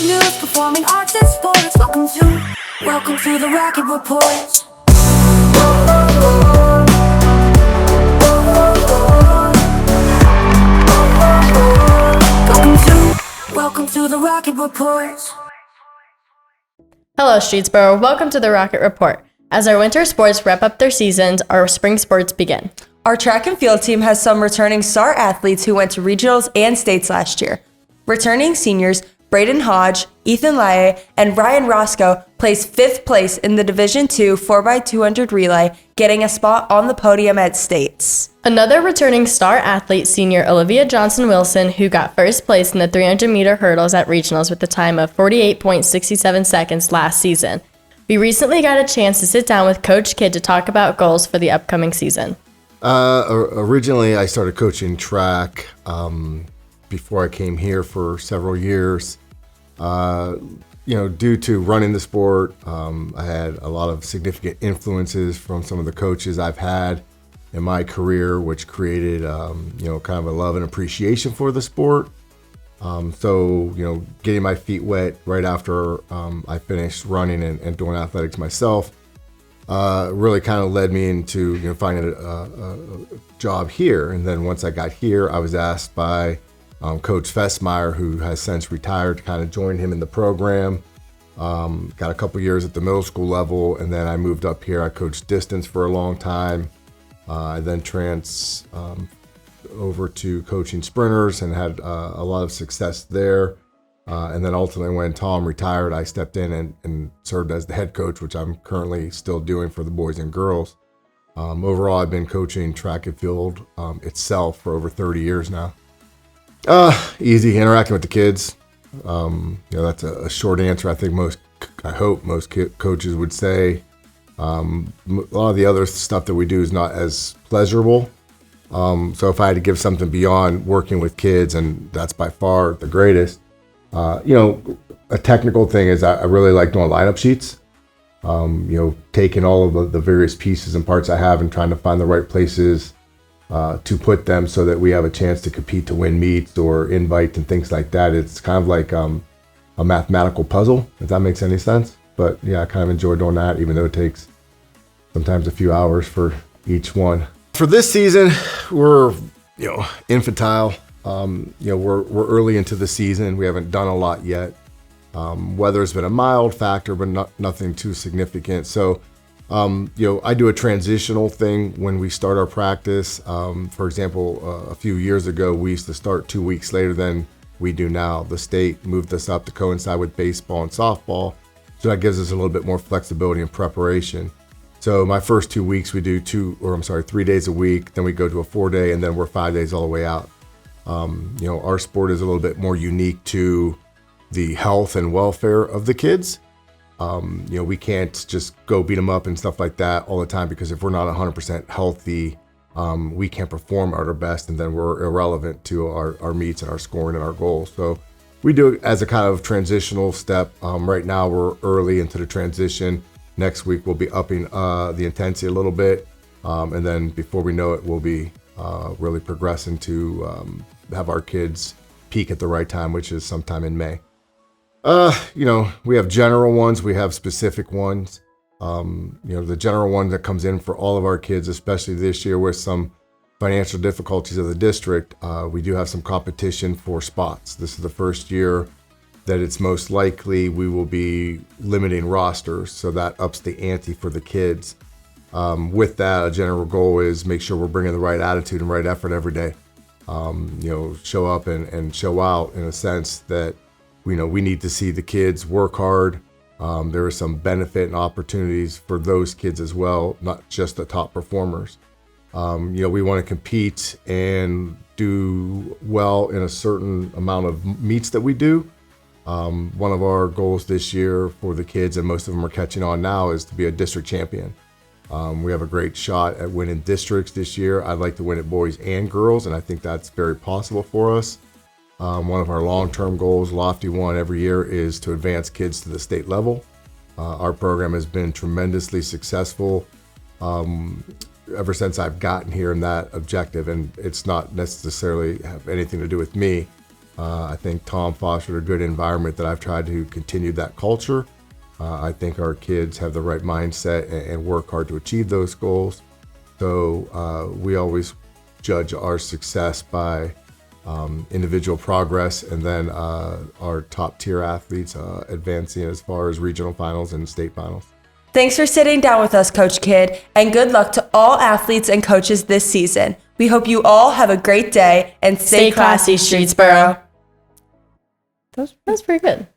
news, performing arts and sports. Welcome to the Rocket Report. Welcome to the Rocket Report. Hello, Streetsboro. Welcome to the Rocket Report. As our winter sports wrap up their seasons, our spring sports begin. Our track and field team has some returning star athletes who went to regionals and states last year. Returning seniors Braden Hodge, Ethan Laie, and Ryan Roscoe placed 5th place in the Division II 4x200 relay, getting a spot on the podium at states. Another returning star athlete, senior Olivia Johnson-Wilson, who got first place in the 300-meter hurdles at regionals with a time of 48.67 seconds last season. We recently got a chance to sit down with Coach Kidd to talk about goals for the upcoming season. Originally, I started coaching track before I came here for several years. Due to running the sport, I had a lot of significant influences from some of the coaches I've had in my career, which created, kind of a love and appreciation for the sport. Getting my feet wet right after I finished running and doing athletics myself really kind of led me into finding a job here. And then once I got here, I was asked by Coach Fessmeyer, who has since retired, to kind of join him in the program. Got a couple years at the middle school level, and then I moved up here. I coached distance for a long time. I then over to coaching sprinters and had a lot of success there. And then ultimately when Tom retired, I stepped in and served as the head coach, which I'm currently still doing for the boys and girls. Overall, I've been coaching track and field itself for over 30 years now. Easy, interacting with the kids. That's a short answer. I hope most coaches would say. A lot of the other stuff that we do is not as pleasurable. So if I had to give something beyond working with kids, and that's by far the greatest, a technical thing is I really like doing lineup sheets. Taking all of the various pieces and parts I have and trying to find the right places to put them so that we have a chance to compete to win meets or invite and things like that. It's kind of like a mathematical puzzle, if that makes any sense. But yeah, I kind of enjoy doing that, even though it takes sometimes a few hours for each one. For this season, we're infantile. We're early into the season. We haven't done a lot yet. Weather's been a mild factor, but nothing too significant. So, I do a transitional thing when we start our practice. For example, a few years ago, we used to start 2 weeks later than we do now. The state moved us up to coincide with baseball and softball. So that gives us a little bit more flexibility and preparation. So my first 2 weeks, we do 3 days a week. Then we go to a 4-day, and then we're 5 days all the way out. Our sport is a little bit more unique to the health and welfare of the kids. We can't just go beat them up and stuff like that all the time, because if we're not 100% healthy, we can't perform at our best, and then we're irrelevant to our meets and our scoring and our goals. So we do it as a kind of transitional step. Right now we're early into the transition. Next week we'll be upping the intensity a little bit, and then before we know it, we'll be really progressing to have our kids peak at the right time, which is sometime in May. We have general ones, we have specific ones. The general one that comes in for all of our kids, especially this year with some financial difficulties of the district, we do have some competition for spots. This is the first year that it's most likely we will be limiting rosters, so that ups the ante for the kids. With that, a general goal is make sure we're bringing the right attitude and right effort every day. Show up and show out in a sense that we need to see the kids work hard. There are some benefit and opportunities for those kids as well, not just the top performers. We want to compete and do well in a certain amount of meets that we do. One of our goals this year for the kids, and most of them are catching on now, is to be a district champion. We have a great shot at winning districts this year. I'd like to win it boys and girls, and I think that's very possible for us. One of our long-term goals, lofty one every year, is to advance kids to the state level. Our program has been tremendously successful ever since I've gotten here in that objective, and it's not necessarily have anything to do with me. I think Tom fostered a good environment that I've tried to continue that culture. I think our kids have the right mindset and work hard to achieve those goals. So we always judge our success by individual progress, and then our top tier athletes advancing as far as regional finals and state finals. Thanks for sitting down with us, Coach Kidd, and good luck to all athletes and coaches this season. We hope you all have a great day and stay classy, Streetsboro. That was pretty good.